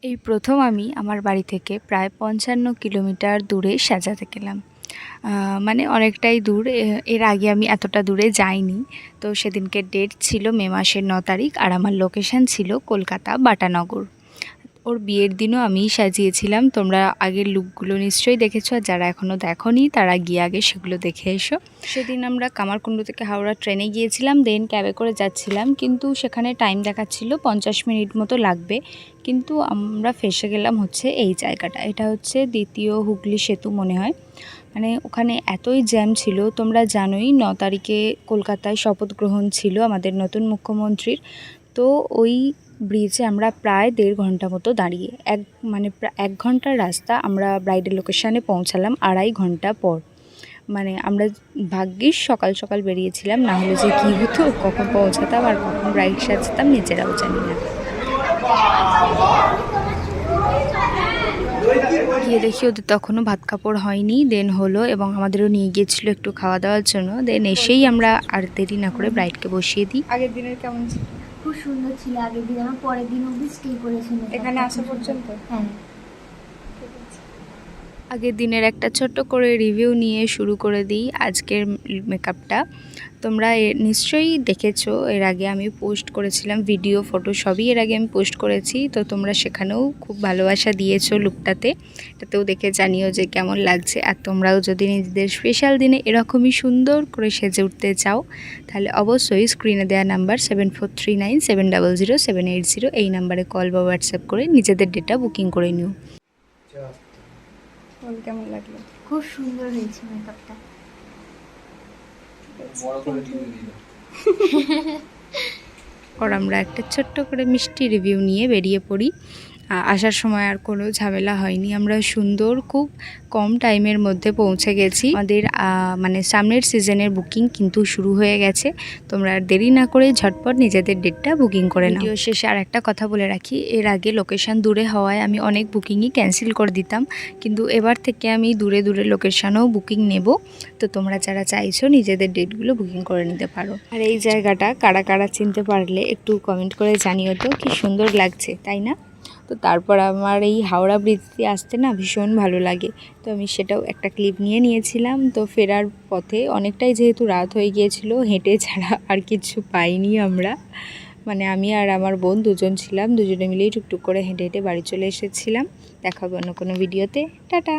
এই প্রথম আমি আমার বাড়ি থেকে প্রায় ৫৫ কিলোমিটার দূরে সাজাতে গেলাম। মানে অনেকটাই দূর। এর আগে আমি এতটা দূরে যাইনি। তো সেদিনকে ডেট ছিল মে মাসের ৯ তারিখ, আর আমার লোকেশান ছিল কলকাতা বাটানগর। ওর বিয়ের দিনও আমিই সাজিয়েছিলাম। তোমরা আগের লুকগুলো নিশ্চয়ই দেখেছো, আর যারা এখনও দেখোনি তারা গিয়ে আগে সেগুলো দেখে এসো। সেদিন আমরা কামারকুণ্ডু থেকে হাওড়া ট্রেনে গিয়েছিলাম, দেন ক্যাবে করে যাচ্ছিলাম, কিন্তু সেখানে টাইম দেখাচ্ছিল ৫০ মিনিট মতো লাগবে। কিন্তু আমরা ফেসে গেলাম হচ্ছে এই জায়গাটা। এটা হচ্ছে দ্বিতীয় হুগলি সেতু মনে হয়। মানে ওখানে এতই জ্যাম ছিল, তোমরা জানোই ৯ তারিখে কলকাতায় শপথ গ্রহণ ছিল আমাদের নতুন মুখ্যমন্ত্রীর। তো ওই ব্রিজে আমরা প্রায় ১.৫ ঘন্টা মতো দাঁড়িয়ে, প্রায় ১ ঘন্টার রাস্তা আমরা ব্রাইডের লোকেশানে পৌঁছালাম ২.৫ ঘন্টা পর। মানে আমরা ভাগ্যিস সকাল সকাল বেরিয়েছিলাম, না হলে যে কী হতো, কখন পৌঁছাতাম আর কখন ব্রাইড সাজতাম নিজেরাও জানি না। গিয়ে দেখি ওদের তখনও ভাত কাপড় হয়নি, দেন হলো, এবং আমাদেরও নিয়ে গিয়েছিলো একটু খাওয়া দাওয়ার জন্য। দেন এসেই আমরা আর দেরি না করে ব্রাইডকে বসিয়ে দিই। আগের দিনের কেমন ছিল? খুব সুন্দর ছিল। আগের দিন আমরা পরের দিন অবধি স্টে করেছিল এখানে আসা পর্যন্ত। হ্যাঁ, আগের দিনের একটা ছোট্ট করে রিভিউ নিয়ে শুরু করে দিই আজকের মেকআপটা। তোমরা নিশ্চয়ই দেখেছো, এর আগে আমি পোস্ট করেছিলাম ভিডিও, ফটো সবই এর আগে আমি পোস্ট করেছি। তো তোমরা সেখানেও খুব ভালোবাসা দিয়েছো লুকটাতে, এটাতেও দেখে জানিও যে কেমন লাগছে। আর তোমরাও যদি নিজেদের স্পেশাল দিনে এরকমই সুন্দর করে সেজে উঠতে চাও, তাহলে অবশ্যই স্ক্রিনে দেওয়া নাম্বার 7439700780 এই নাম্বারে কল বা হোয়াটসঅ্যাপ করে নিজেদের ডেটা বুকিং করে নিও। কেমন লাগলো? খুব সুন্দর হয়েছে মেকআপটা। আর আমরা একটা ছোট্ট করে মিষ্টি রিভিউ নিয়ে বেরিয়ে পড়ি। আসার সময় আর কোনো ঝামেলা হয়নি, আমরা সুন্দর খুব কম টাইমের মধ্যে পৌঁছে গেছি। আমাদের মানে সামনের সিজনের বুকিং কিন্তু শুরু হয়ে গেছে। তোমরা আর দেরি না করে ঝটপট নিজেদের ডেটটা বুকিং করে নাও। ভিডিও শেষে আর একটা কথা বলে রাখি, এর আগে লোকেশান দূরে হওয়ায় আমি অনেক বুকিংই ক্যান্সেল করে দিতাম, কিন্তু এবার থেকে আমি দূরে দূরে লোকেশানেও বুকিং নেব। তো তোমরা যারা চাইছো নিজেদের ডেটগুলো বুকিং করে নিতে পারো। আর এই জায়গাটা কারা কারা চিনতে পারলে একটু কমেন্ট করে জানিও তো, কি সুন্দর লাগছে তাই না? তো তারপর আমার এই হাওড়া ব্রিজ দিয়ে আসতে না ভীষণ ভালো লাগে, তো আমি সেটাও একটা ক্লিপ নিয়ে নিয়েছিলাম। তো ফেরার পথে অনেকটাই যেহেতু রাত হয়ে গিয়েছিল, হেঁটে ছাড়া আর কিছু পাইনি আমরা। মানে আমি আর আমার বোন দুজন ছিলাম, দুজনে মিলেই টুকটুক করে হেঁটে হেঁটে বাড়ি চলে এসেছিলাম। দেখা হবে অন্য কোনো ভিডিওতে। টাটা।